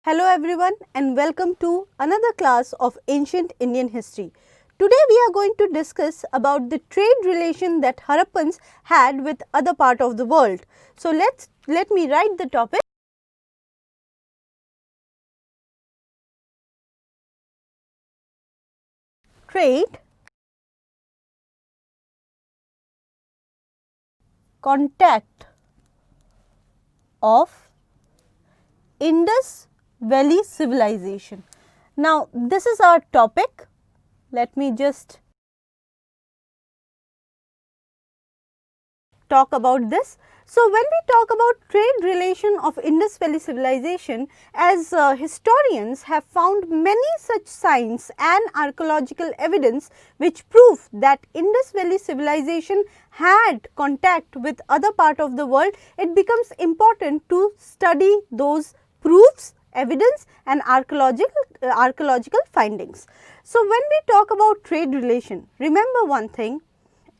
Hello everyone and welcome to another class of ancient Indian history. Today we are going to discuss about the trade relation that Harappans had with other part of the world. So let me write the topic. Trade, contact of Indus Valley civilization. Now this is our topic. Let me just talk about this. So, when we talk about trade relation of Indus Valley civilization, as historians have found many such signs and archaeological evidence which prove that Indus Valley civilization had contact with other part of the world, it becomes important to study those proofs, evidence and archaeological findings. So, when we talk about trade relation, remember one thing.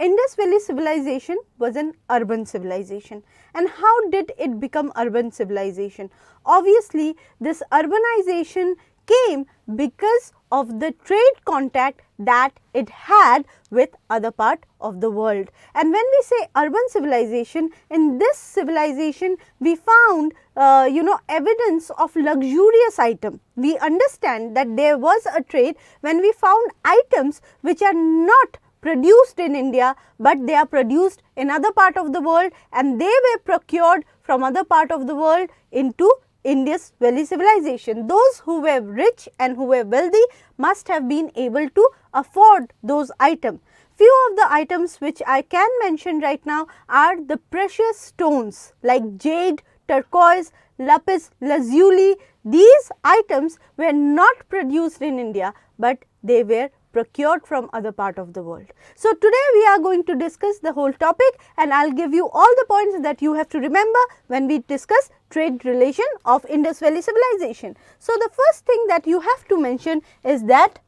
Indus Valley civilization was an urban civilization, and how did it become urban civilization? Obviously, this urbanization came because of the trade contact that it had with other part of the world. And when we say urban civilization, in this civilization we found evidence of luxurious item. We understand that there was a trade when we found items which are not produced in India, but they are produced in other part of the world and they were procured from other part of the world into Indus Valley civilization. Those who were rich and who were wealthy must have been able to afford those items. Few of the items which I can mention right now are the precious stones like jade, turquoise, lapis lazuli. These items were not produced in India, but they were procured from other part of the world. So, today we are going to discuss the whole topic and I will give you all the points that you have to remember when we discuss trade relation of Indus Valley civilization. So, the first thing that you have to mention is that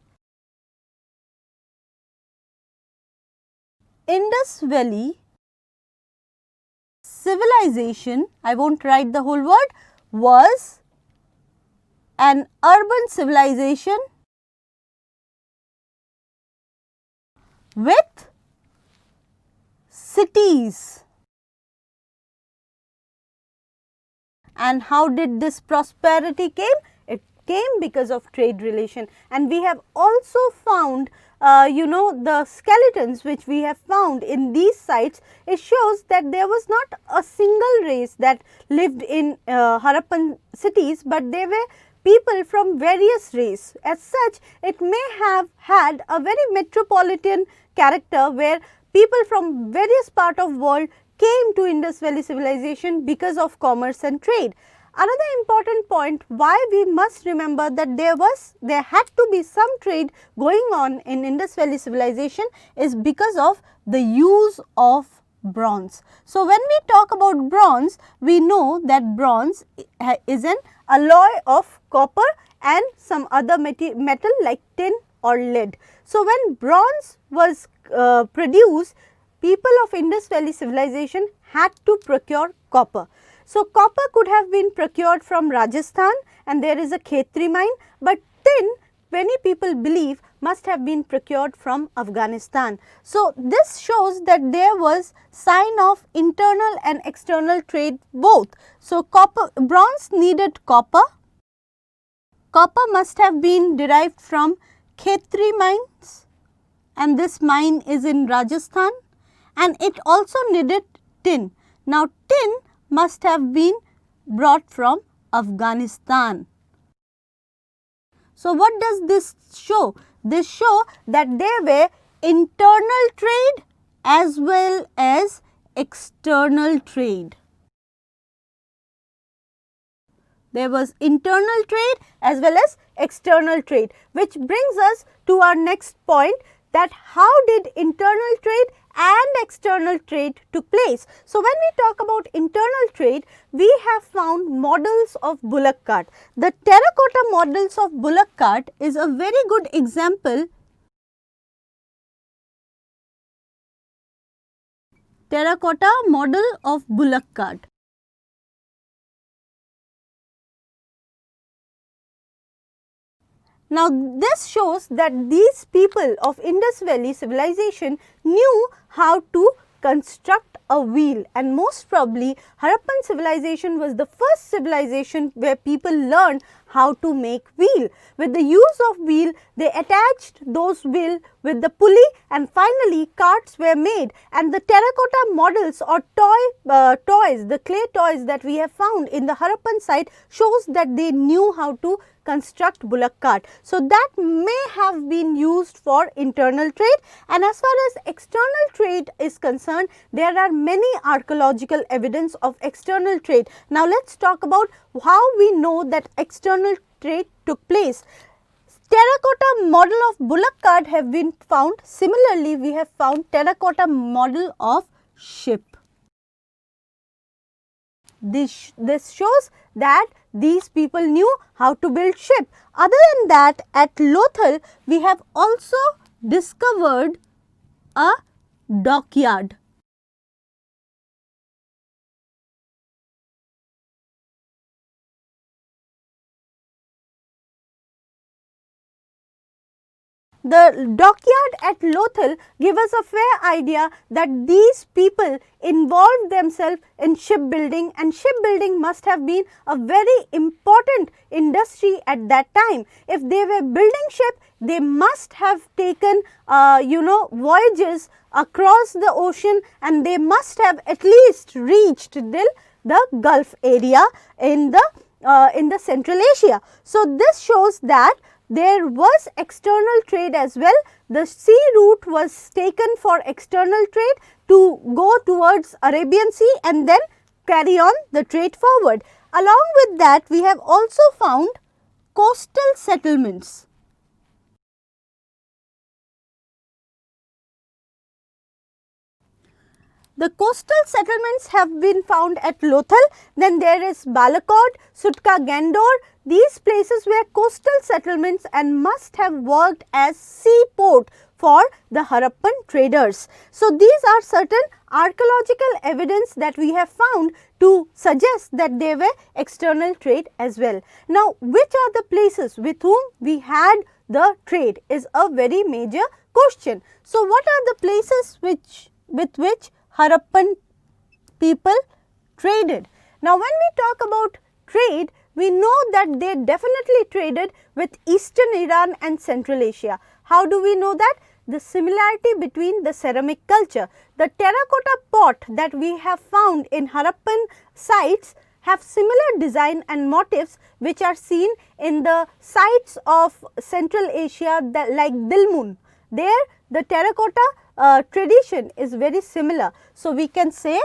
Indus Valley civilization, I will not write the whole word, was an urban civilization with cities. And how did this prosperity came? It came because of trade relation, and we have also found the skeletons which we have found in these sites. It shows that there was not a single race that lived in Harappan cities, but they were people from various race. As such, it may have had a very metropolitan character where people from various part of world came to Indus Valley civilization because of commerce and trade. Another important point why we must remember that there had to be some trade going on in Indus Valley civilization is because of the use of bronze. So, when we talk about bronze, we know that bronze is an alloy of copper and some other metal like tin or lead. So, when bronze was produced, people of Indus Valley civilization had to procure copper. So, copper could have been procured from Rajasthan and there is a Khetri mine, but tin, many people believe, must have been procured from Afghanistan. So, this shows that there was sign of internal and external trade both. So, bronze needed copper. Copper must have been derived from Khetri mines and this mine is in Rajasthan, and it also needed tin. Now, tin must have been brought from Afghanistan. So, what does this show? This show that there were internal trade as well as external trade. There was internal trade as well as external trade, which brings us to our next point, that how did internal trade and external trade took place. So, when we talk about internal trade, we have found models of bullock cart. The terracotta models of bullock cart is a very good example. Terracotta model of bullock cart. Now, this shows that these people of Indus Valley civilization knew how to construct a wheel, and most probably Harappan civilization was the first civilization where people learned how to make wheel. With the use of wheel, they attached those wheel with the pulley, and finally carts were made, and the terracotta models or toys, the clay toys that we have found in the Harappan site shows that they knew how to construct bullock cart. So, that may have been used for internal trade, and as far as external trade is concerned, there are many archaeological evidence of external trade. Now, let us talk about how we know that external trade took place. Terracotta model of bullock cart have been found. Similarly, we have found terracotta model of ship. This shows that these people knew how to build ship. Other than that, at Lothal, we have also discovered a dockyard. The dockyard at Lothal give us a fair idea that these people involved themselves in shipbuilding, and shipbuilding must have been a very important industry at that time. If they were building ship, they must have taken voyages across the ocean, and they must have at least reached till the Gulf area in the Central Asia. So, this shows that there was external trade as well. The sea route was taken for external trade to go towards Arabian Sea and then carry on the trade forward. Along with that, we have also found coastal settlements. The coastal settlements have been found at Lothal. Then there is Balakot, Sutka Gandor. These places were coastal settlements and must have worked as seaport for the Harappan traders. So, these are certain archaeological evidence that we have found to suggest that they were external trade as well. Now, which are the places with whom we had the trade is a very major question. So, what are the places with which Harappan people traded? Now, when we talk about trade, we know that they definitely traded with Eastern Iran and Central Asia. How do we know that? The similarity between the ceramic culture. The terracotta pot that we have found in Harappan sites have similar design and motifs which are seen in the sites of Central Asia like Dilmun. There the terracotta tradition is very similar. So, we can say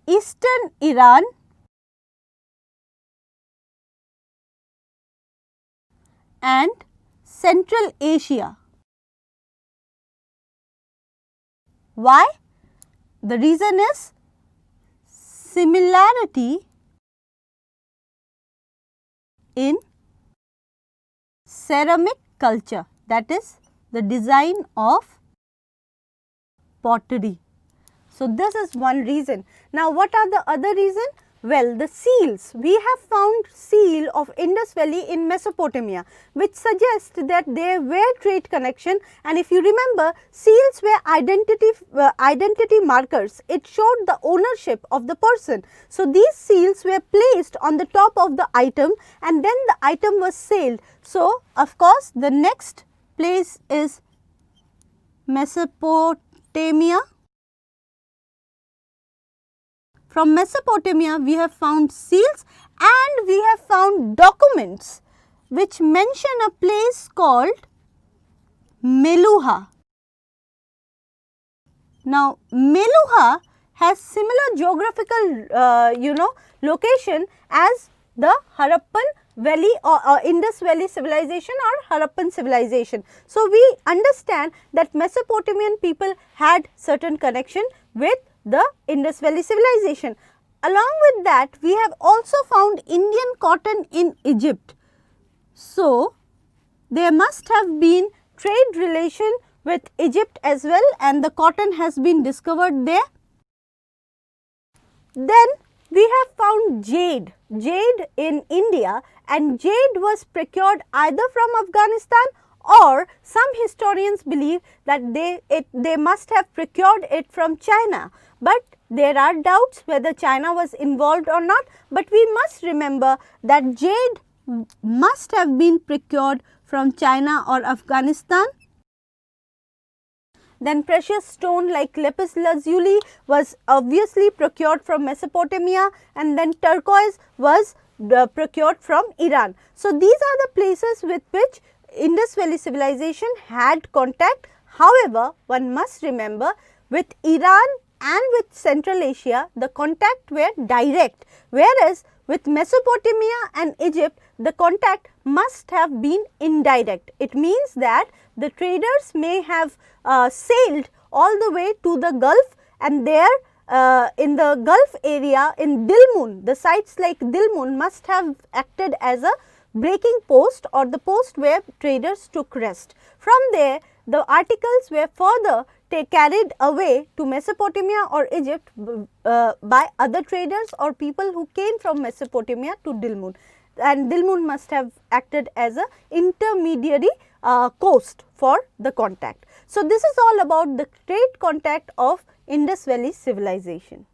Eastern Iran and Central Asia. Why? The reason is similarity in ceramic culture, that is the design of pottery. So, this is one reason. Now, what are the other reason? Well, the seals. We have found seal of Indus Valley in Mesopotamia, which suggests that there were trade connection, and if you remember, seals were identity markers. It showed the ownership of the person. So, these seals were placed on the top of the item and then the item was sailed. So, of course, the next place is Mesopotamia. From Mesopotamia, we have found seals and we have found documents which mention a place called Meluha. Now, Meluha has similar geographical location as the Harappan Valley or Indus Valley civilization or Harappan civilization. So, we understand that Mesopotamian people had certain connection with the Indus Valley civilization. Along with that, we have also found Indian cotton in Egypt. So, there must have been trade relation with Egypt as well, and the cotton has been discovered there. Then we have found jade in India, and jade was procured either from Afghanistan, or some historians believe that they must have procured it from China, but there are doubts whether China was involved or not, but we must remember that jade must have been procured from China or Afghanistan. Then precious stone like lapis lazuli was obviously procured from Mesopotamia, and then turquoise was procured from Iran. So, these are the places with which Indus Valley civilization had contact. However, one must remember, with Iran and with Central Asia, the contact were direct, whereas with Mesopotamia and Egypt, the contact must have been indirect. It means that the traders may have sailed all the way to the Gulf, and there in the Gulf area in Dilmun, the sites like Dilmun must have acted as a breaking post or the post where traders took rest. From there, the articles were further carried away to Mesopotamia or Egypt by other traders or people who came from Mesopotamia to Dilmun, and Dilmun must have acted as a intermediary coast for the contact. So, this is all about the trade contact of Indus Valley civilization.